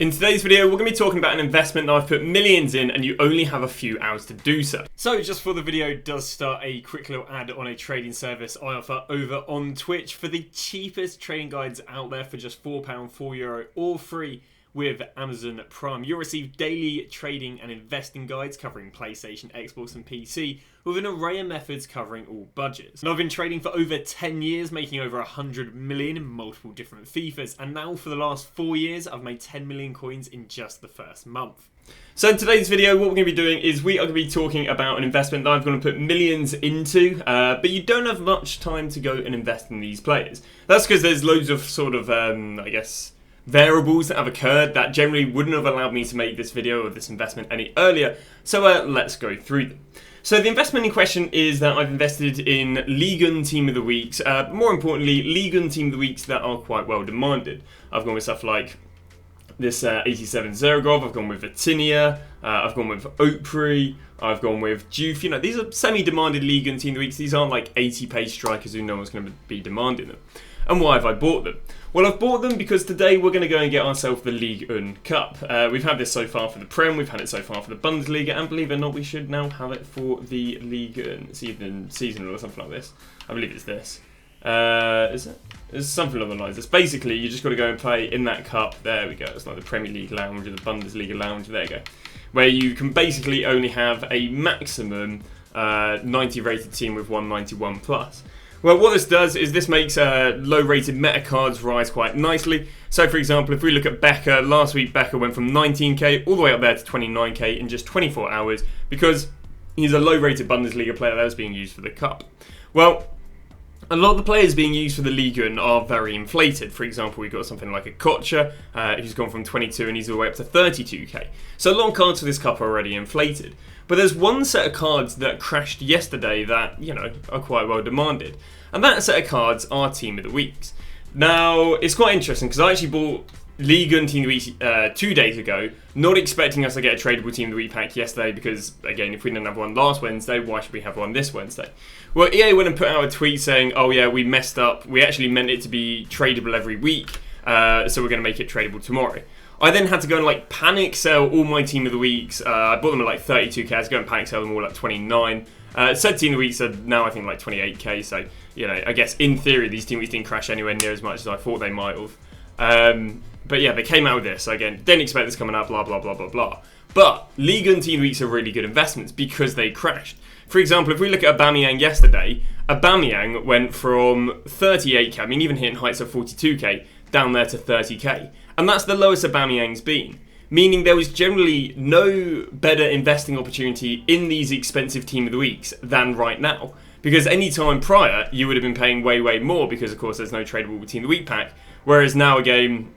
In today's video, we're going to be talking about an investment that I've put millions in and you only have a few hours to do so. So just before the video does start, a quick little ad on a trading service I offer over on Twitch for the cheapest trading guides out there for just £4, €4, all free with Amazon Prime. You'll receive daily trading and investing guides covering PlayStation, Xbox and PC with an array of methods covering all budgets. And I've been trading for over 10 years, making over 100 million in multiple different FIFAs, and now for the last 4 years I've made 10 million coins in just the first month. So in today's video, what we're going to be doing is we are going to be talking about an investment that I'm going to put millions into, but you don't have much time to go and invest in these players. That's because there's loads of sort of, I guess, variables that have occurred that generally wouldn't have allowed me to make this video or this investment any earlier, so let's go through them. So the investment in question is that I've invested in Ligue 1 Team of the Weeks, more importantly Ligue 1 Team of the Weeks that are quite well demanded. I've gone with stuff like this 87 Zergov, I've gone with Vitinha, I've gone with Opry, I've gone with Juve. You know, these are semi-demanded Ligue 1 Team of the Weeks. These aren't like 80-page strikers who no one's going to be demanding them. And why have I bought them? Well, I've bought them because today we're going to go and get ourselves the Ligue 1 Cup. We've had this so far for the Prem, we've had it so far for the Bundesliga, and believe it or not, we should now have it for the Ligue 1 seasonal or something like this. I believe it's this. Is it? It's something along the lines. It's basically, you just got to go and play in that cup. There we go. It's like the Premier League Lounge or the Bundesliga Lounge. There you go. Where you can basically only have a maximum 90 rated team with 191 plus. Well, what this does is this makes low-rated meta cards rise quite nicely. So, for example, if we look at Becker, last week Becker went from 19k all the way up there to 29k in just 24 hours because he's a low-rated Bundesliga player that was being used for the Cup. Well, a lot of the players being used for the Ligue 1 are very inflated. For example, we've got something like a Kocha, who's gone from 22 and he's all the way up to 32k. So a lot of cards for this Cup are already inflated. But there's one set of cards that crashed yesterday that, you know, are quite well demanded. And that set of cards are Team of the Weeks. Now, it's quite interesting because I actually bought Ligue 1 Team of the Week 2 days ago, not expecting us to get a tradable Team of the Week pack yesterday because, again, if we didn't have one last Wednesday, why should we have one this Wednesday? Well, EA went and put out a tweet saying, oh yeah, we messed up. We actually meant it to be tradable every week, so we're going to make it tradable tomorrow. I then had to go and like panic sell all my Team of the Weeks. I bought them at like 32k. I had to go and panic sell them all at 29. Said Team of the Weeks are now I think like 28k. So, you know, I guess in theory these Team of the Weeks didn't crash anywhere near as much as I thought they might have. But yeah, they came out with this. So again, didn't expect this coming up, blah, blah, blah, blah, blah. But Ligue 1 Team of the Weeks are really good investments because they crashed. For example, if we look at Aubameyang yesterday, Aubameyang went from 38k, I mean even hitting heights of 42k, down there to 30k. And that's the lowest Aubameyang's been. Meaning there was generally no better investing opportunity in these expensive Team of the Weeks than right now. Because any time prior, you would have been paying way, way more because, of course, there's no tradable Team of the Week pack. Whereas now, again,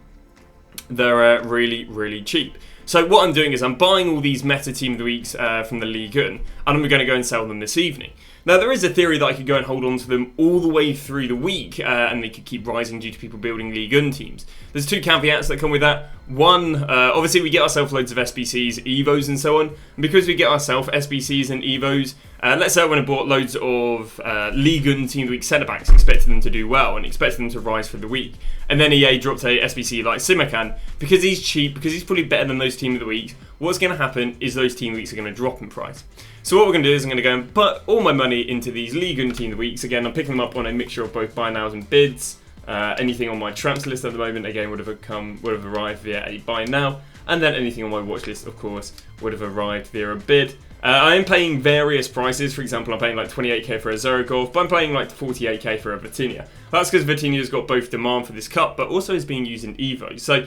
they're really, really cheap. So what I'm doing is I'm buying all these meta Team of the Weeks from the Ligue 1, and I'm going to go and sell them this evening. Now, there is a theory that I could go and hold on to them all the way through the week, and they could keep rising due to people building Ligue 1 teams. There's two caveats that come with that. One, obviously we get ourselves loads of SBCs, EVOs and so on. And because we get ourselves SBCs and EVOs, let's say I went and bought loads of Ligue 1 Team of the Week centre-backs, expecting them to do well and expecting them to rise for the week. And then EA dropped a SBC like Simakan, because he's cheap, because he's probably better than those Team of the Weeks. What's going to happen is those Team of the Weeks are going to drop in price. So what we're going to do is I'm going to go and put all my money into these Ligue 1 Team of the Weeks. Again, I'm picking them up on a mixture of both buy nows and bids. Anything on my transfer list at the moment, again, would have arrived via a buy now. And then anything on my watch list, of course, would have arrived via a bid. I am paying various prices. For example, I'm paying like 28k for a Zergov, but I'm paying like 48k for a Vitinha. That's because Vitinha's got both demand for this cup, but also is being used in Evo. So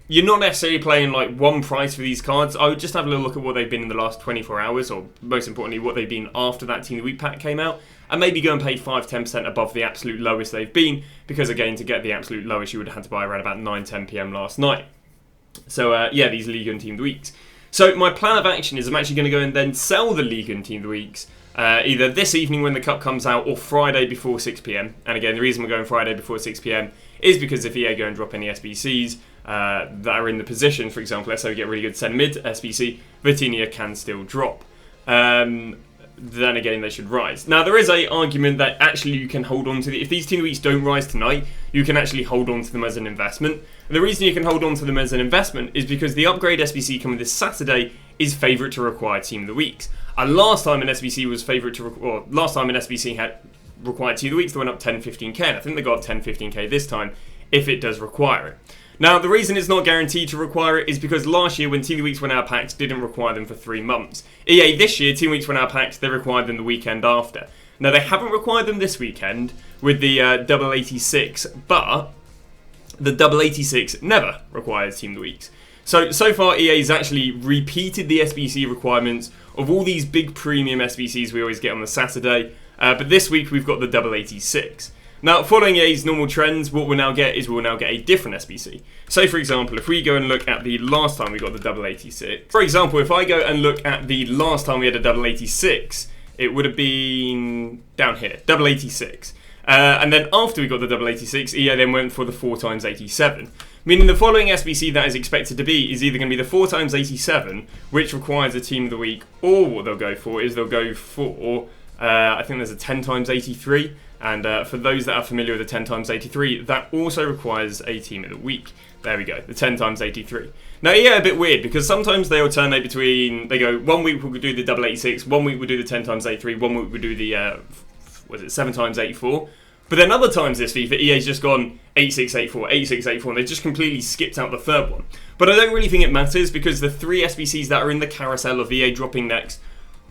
you're not necessarily playing like one price for these cards. I would just have a little look at what they've been in the last 24 hours, or most importantly, what they've been after that Team of the Week pack came out, and maybe go and pay 5-10% above the absolute lowest they've been, because again, to get the absolute lowest, you would have had to buy around about 9-10 PM last night. So yeah, these Ligue 1 Team of the Weeks. So my plan of action is I'm actually going to go and then sell the Ligue 1 Team of the Weeks either this evening when the cup comes out or Friday before 6 PM. And again, the reason we're going Friday before 6 PM is because if EA go and drop any SBCs that are in the position, for example, let's say we get a really good centre mid SBC, Vitinha can still drop. then again they should rise. Now there is a argument that actually you can hold on to if these team of the weeks don't rise tonight, you can actually hold on to them as an investment. And the reason you can hold on to them as an investment is because the upgrade SBC coming this Saturday is favourite to require team of the weeks. And last time an SBC was favourite to last time an SBC had required team of the weeks, they went up 10-15k. And I think they got up 10-15k this time if it does require it. Now, the reason it's not guaranteed to require it is because last year, when Team of the Weeks went out of packs, didn't require them for 3 months. EA this year, Team of the Weeks went out of packs, they required them the weekend after. Now, they haven't required them this weekend with the double 86, but the double 86 never requires Team of the Weeks. So far, EA's actually repeated the SBC requirements of all these big premium SBCs we always get on the Saturday, but this week we've got the double 86. Now, following EA's normal trends, what we'll now get is we'll now get a different SBC. So, for example, if we go and look at the last time we got the double 86. For example, if I go and look at the last time we had a double 86, it would have been down here, double 86. And then after we got the double 86, EA then went for the 4x87. Meaning the following SBC that is expected to be is either going to be the 4x87, which requires a team of the week, or what they'll go for is they'll go for, I think there's a 10x83. And for those that are familiar with the 10x83, that also requires a team of the week. There we go, the 10x83. Now, EA are a bit weird because sometimes they alternate between, they go, 1 week we'll do the double 86, 1 week we'll do the 10x83, 1 week we'll do the, 7x84. But then other times this FIFA, EA's just gone 8684, 8684, and they've just completely skipped out the third one. But I don't really think it matters because the 3 SBCs that are in the carousel of EA dropping next,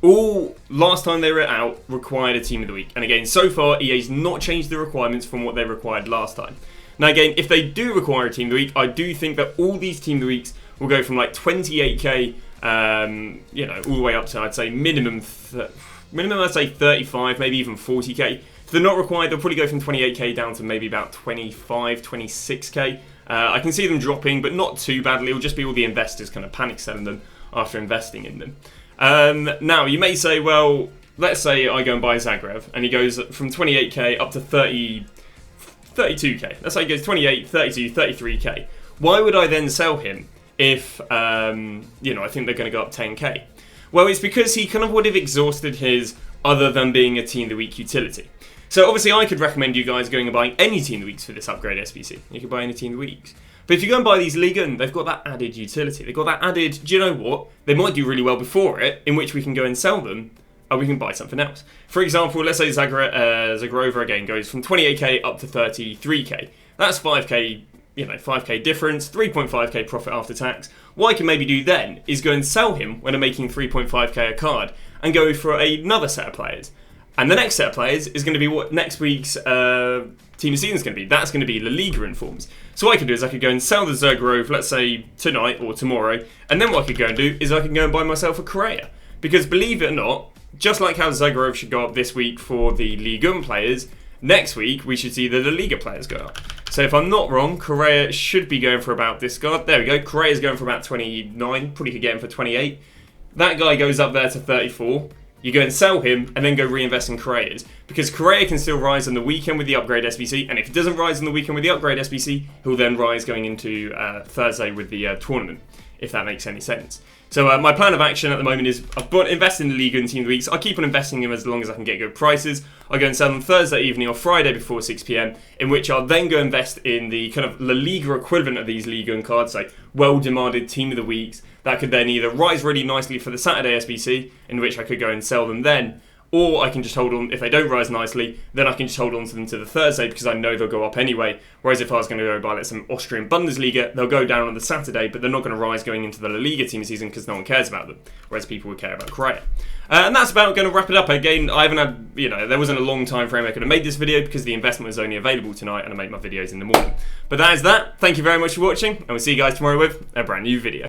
all, last time they were out, required a team of the week. And again, so far, EA's not changed the requirements from what they required last time. Now again, if they do require a team of the week, I do think that all these team of the weeks will go from like 28k, all the way up to, I'd say, minimum I'd say 35, maybe even 40k. If they're not required, they'll probably go from 28k down to maybe about 25, 26k. I can see them dropping, but not too badly. It'll just be all the investors kind of panic selling them after investing in them. Now, you may say, well, let's say I go and buy Zagreb, and he goes from 28k up to 32k. Let's say he goes 28, 32, 33k. Why would I then sell him if, I think they're going to go up 10k? Well, it's because he kind of would have exhausted his other than being a Team of the Week utility. So obviously I could recommend you guys going and buying any Team of the Weeks for this upgrade SBC. You could buy any Team of the Weeks. But if you go and buy these Ligue, they've got that added utility. They've got that added, do you know what? They might do really well before it, in which we can go and sell them, or we can buy something else. For example, let's say Zagrova again goes from 28k up to 33k. That's 5k, 5k difference, 3.5k profit after tax. What I can maybe do then is go and sell him when I'm making 3.5k a card, and go for another set of players. And the next set of players is going to be what next week's team of season is going to be. That's going to be La Liga informs. So what I could do is I could go and sell the Zagreb, let's say tonight or tomorrow, and then what I could go and do is I could go and buy myself a Correa. Because believe it or not, just like how Zagreb should go up this week for the Ligue 1 players, next week we should see the La Liga players go up. So if I'm not wrong, Correa should be going for about this guy. There we go, Correa's going for about 29, probably could get him for 28. That guy goes up there to 34. You go and sell him and then go reinvest in Correa's. Because Correa can still rise on the weekend with the upgrade SBC, and if he doesn't rise on the weekend with the upgrade SBC, he'll then rise going into Thursday with the tournament, if that makes any sense. So my plan of action at the moment is I've invested in the Ligue 1 Team of the Weeks. I'll keep on investing in them as long as I can get good prices. I'll go and sell them Thursday evening or Friday before 6 PM, in which I'll then go invest in the kind of La Liga equivalent of these Ligue 1 cards, like well-demanded Team of the Weeks, that could then either rise really nicely for the Saturday SBC, in which I could go and sell them then, or I can just hold on. If they don't rise nicely, then I can just hold on to them to the Thursday because I know they'll go up anyway. Whereas if I was going to go buy like some Austrian Bundesliga, they'll go down on the Saturday, but they're not going to rise going into the La Liga team season because no one cares about them. Whereas people would care about Correa. And that's about going to wrap it up. Again, I haven't had, there wasn't a long time frame I could have made this video because the investment was only available tonight and I make my videos in the morning. But that is that. Thank you very much for watching, and we'll see you guys tomorrow with a brand new video.